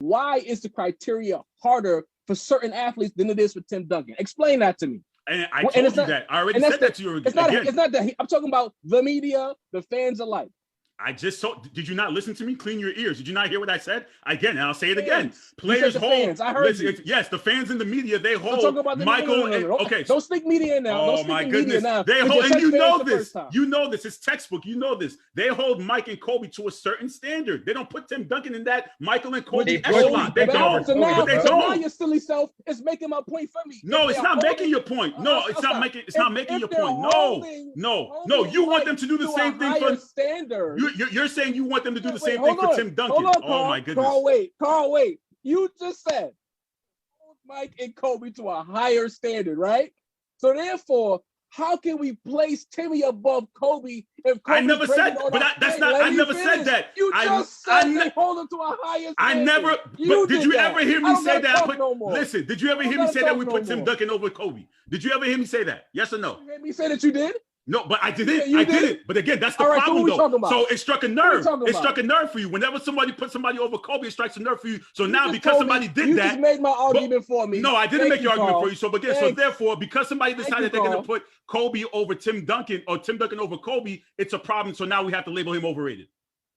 why is the criteria harder for certain athletes than it is for Tim Duncan? Explain that to me. And I told you that. I already said that to you again. It's not that. I'm talking about the media, the fans alike. I just saw. Did you not listen to me? Clean your ears. Did you not hear what I said? Again, and I'll say it again. Players hold. Fans. I heard you. Yes, the fans in the media, they hold. About the Michael. No. Okay. Don't speak media in now. Oh my goodness. They hold, and you know this. You know this. It's textbook. You know this. They hold Mike and Kobe to a certain standard. They don't put Tim Duncan in that Michael and Kobe echelon. They don't. So now your silly self is making my point for me. No, it's not making your point. No, it's not making. It's not making your point. No. You want them to do the same thing for standard. You're saying you want them to do the same thing for Tim Duncan. Oh my goodness. Carl, wait. You just said Mike and Kobe to a higher standard, right? So therefore, how can we place Timmy above Kobe if Kobe? I never said, but I never said that. You just said they hold him to a higher standard. I never. But did you ever hear me say that? Listen, did you ever hear me say that we put Tim Duncan over Kobe? Did you ever hear me say that? Yes or no? You heard me say that you did? No, but I didn't. I didn't. But again, that's the problem, though. So it struck a nerve. It struck a nerve for you. Whenever somebody puts somebody over Kobe, it strikes a nerve for you. So now, because somebody did that, you just made my argument for me. No, I didn't make your argument for you. So, but again, so therefore, because somebody decided they're going to put Kobe over Tim Duncan or Tim Duncan over Kobe, it's a problem. So now we have to label him overrated.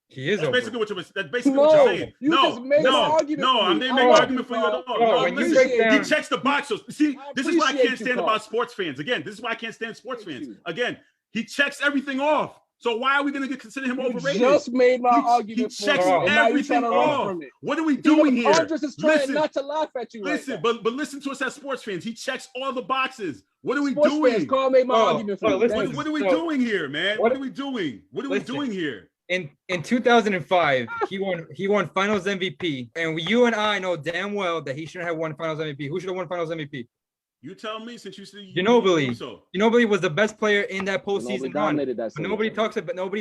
He is. That's basically what you're saying. I'm making an argument for you at all. He checks the box. So, see, this is why I can't stand about sports fans. Again, this is why I can't stand sports fans. Again, he checks everything off. So why are we going to consider him overrated? Just made my argument. He checks everything off. What are we doing here? Andres is trying not to laugh at you. Listen, but listen to us as sports fans. He checks all the boxes. What are we doing? Carl made my argument for you. What are we doing here, man? What are we doing? What are we doing here? In 2005, he won Finals MVP, and you and I know damn well that he shouldn't have won Finals MVP. Who should have won Finals MVP? You tell me, since you said Ginobili. Ginobili was the best player in that postseason run. But nobody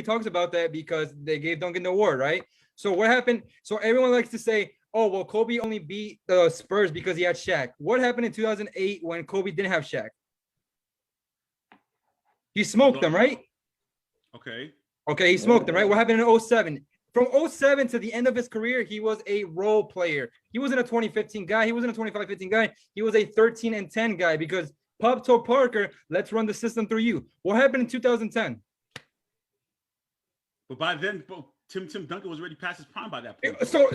talks about that because they gave Duncan the award, right? So what happened? So everyone likes to say, "Oh, well, Kobe only beat the Spurs because he had Shaq." What happened in 2008 when Kobe didn't have Shaq? He smoked them, right? Okay, he smoked them, right? What happened in 2007? From 2007 to the end of his career, he was a role player. He wasn't a 2015 guy. He wasn't a 25-15 guy. He was a 13-10 guy because Pop told Parker, let's run the system through you. What happened in 2010? But by then, Tim Duncan was already past his prime by that point. So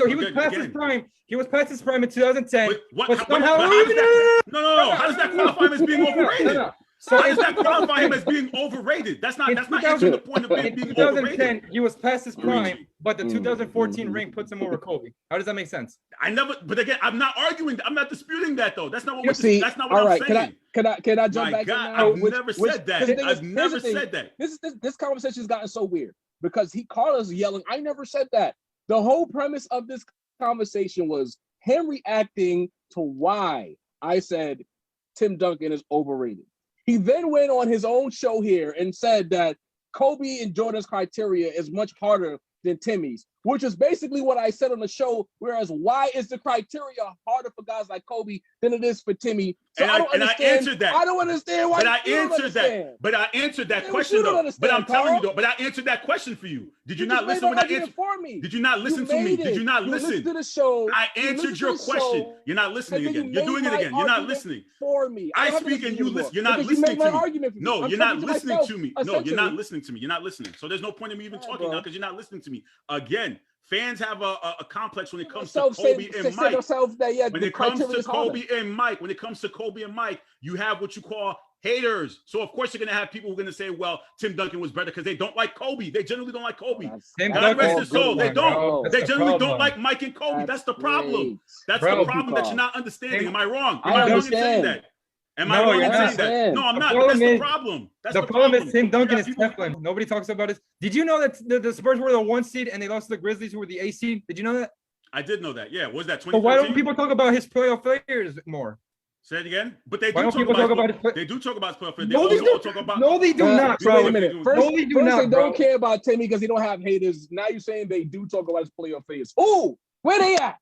he was past his prime. He was past his prime in 2010. How does that qualify him as being overrated? So how does that qualify him as being overrated? That's not answering the point of being overrated. In 2010, he was past his prime, but the 2014 ring puts him over Kobe. How does that make sense? But again, I'm not arguing. I'm not disputing that though. That's not what I'm saying. Can I jump back in now? I've never said that. I've never said that. This conversation has gotten so weird because Carlos yelling. I never said that. The whole premise of this conversation was him reacting to why I said Tim Duncan is overrated. He then went on his own show here and said that Kobe and Jordan's criteria is much harder than Timmy's, which is basically what I said on the show. Whereas, why is the criteria harder for guys like Kobe than it is for Timmy? So I answered that. I don't understand why. But I answered that. But I answered that question though. But I'm telling you though. But I answered that question for you. Did you not listen when I answered? Did you not listen to me? Did you not listen to the show? I answered your question. You're not listening again. You're doing it again. You're not listening for me. I speak and you listen. You're not listening to me. No, you're not listening to me. No, you're not listening to me. You're not listening. So there's no point in me even talking now because you're not listening to me. Again, fans have a complex when it comes to Kobe and Mike. When it comes to Kobe and Mike, you have what you call haters. So of course you're gonna have people who are gonna say, "Well, Tim Duncan was better," because they don't like Kobe. They generally don't like Kobe. God rest his soul. They don't. They generally don't like Mike and Kobe. That's the problem. That's the problem that you're not understanding. Am I wrong? Am I wrong in saying that? Am I wrong in saying that? No, I'm not. That's the problem. The problem is Tim Duncan is Teflon. Nobody talks about it. Did you know that the Spurs were the 1 seed and they lost to the Grizzlies, who were the 8 seed? Did you know that? I did know that. Yeah. Was that 2014? But why don't people talk about his playoff failures more? Say it again. But they do talk about his They do talk about his playoff failures. No, they do not, bro. Wait a minute. First, they don't care about Timmy because he don't have haters. Now you're saying they do talk about his playoff failures. Oh, where they at?